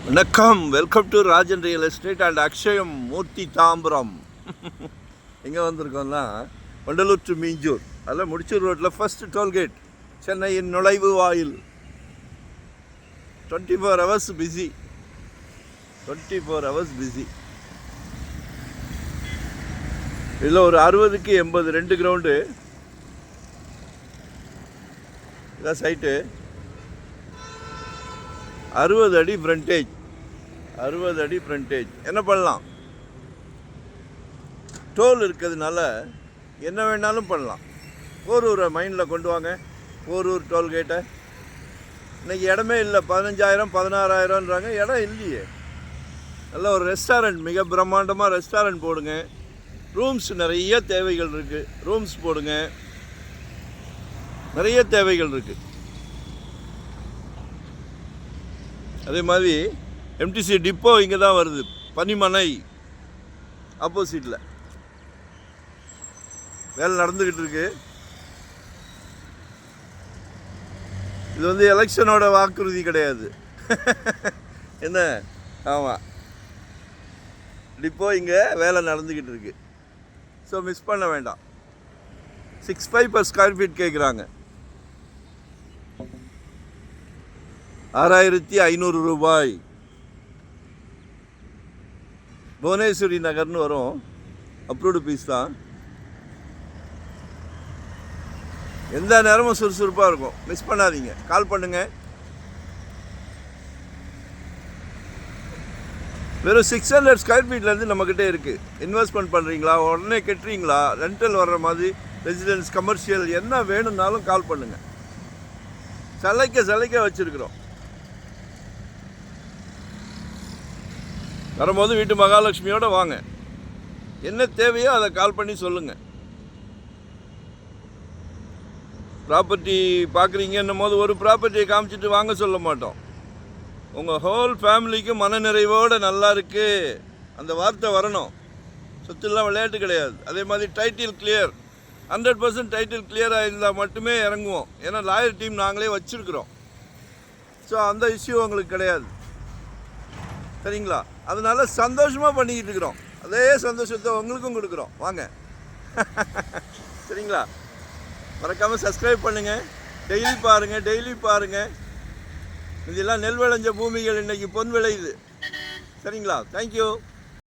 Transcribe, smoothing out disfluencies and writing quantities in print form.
வணக்கம், welcome to Rajan real estate and Akshayam Murthy Tambaram. எங்கே வந்திருக்கோம்னா வண்டலூர் டு மீஞ்சூர், அதில் முடிச்சூர் ரோட்டில் ஃபர்ஸ்ட் டோல்கேட், சென்னையின் நுழைவு வாயில். 24 hours பிஸி, 24 hours பிஸி. இதில் ஒரு 60க்கு 80 2 கிரவுண்டு இதான் சைட்டு. 60 அடி ஃப்ரண்டேஜ், 60 அடி ஃப்ரண்டேஜ். என்ன பண்ணலாம், டோல் இருக்கிறதுனால என்ன வேணாலும் பண்ணலாம். போரூரை மைண்டில் கொண்டு வாங்க. போரூர் டோல்கேட்டை இன்றைக்கி இடமே இல்லை. 15,000 16,000ன்றாங்க, இடம் இல்லையே. நல்ல ஒரு ரெஸ்டாரண்ட், மிக பிரம்மாண்டமாக ரெஸ்டாரண்ட் போடுங்க. ரூம்ஸ் நிறைய தேவைகள் இருக்குது, ரூம்ஸ் போடுங்க. நிறைய தேவைகள் இருக்குது. அதே மாதிரி எம்டிசி டிப்போ இங்கே தான் வருது, பனிமனை ஆப்போசிட்டில் வேலை நடந்துக்கிட்டு இருக்கு. இது வந்து எலெக்ஷனோட வாக்குறுதி கிடையாது. என்ன, ஆமாம், டிப்போ இங்கே வேலை நடந்துக்கிட்டு இருக்கு. ஸோ மிஸ் பண்ண வேண்டாம். 6,500 per square feet கேட்குறாங்க. 6,500 ரூபாய். புவனேஸ்வரி நகர்னு வரும், அப்ரூவ்டு பீஸ் தான். எந்த நேரமும் சுறுசுறுப்பாக இருக்கும். மிஸ் பண்ணாதீங்க, கால் பண்ணுங்கள். வெறும் 600 ஸ்கொயர் ஃபீட்லேருந்து நம்மக்கிட்ட இருக்குது. இன்வெஸ்ட்மெண்ட் பண்ணுறீங்களா, உடனே கட்டுறீங்களா, ரெண்டல் வர்ற மாதிரி, ரெசிடென்ஸ், கமர்ஷியல், என்ன வேணும்னாலும் கால் பண்ணுங்கள். சலைக்க வச்சுருக்குறோம். வரும்போது வீட்டு மகாலட்சுமியோடு வாங்க. என்ன தேவையோ அதை கால் பண்ணி சொல்லுங்கள். ப்ராப்பர்ட்டி பார்க்குறீங்கன்னும் போது ஒரு ப்ராப்பர்ட்டியை காமிச்சிட்டு வாங்க சொல்ல மாட்டோம். உங்கள் ஹோல் ஃபேமிலிக்கு மனநிறைவோடு நல்லா இருக்குது அந்த வார்த்தை வரணும். சொத்துலாம் விளையாட்டு கிடையாது. அதே மாதிரி டைட்டில் கிளியர், 100% டைட்டில் கிளியராக இருந்தால் மட்டுமே இறங்குவோம். ஏன்னா லாயர் டீம் நாங்களே வச்சுருக்குறோம். ஸோ அந்த இஷ்யூ உங்களுக்கு கிடையாது, சரிங்களா? அதனால சந்தோஷமாக பண்ணிக்கிட்டு இருக்கிறோம். அதே சந்தோஷத்தை உங்களுக்கும் கொடுக்குறோம். வாங்க. சரிங்களா? மறக்காமல் சப்ஸ்கிரைப் பண்ணுங்கள். டெய்லி பாருங்கள். இதெல்லாம் நெல் விளைஞ்ச பூமிகள், இன்றைக்கி பொன் விளையுது. சரிங்களா? தேங்க்யூ.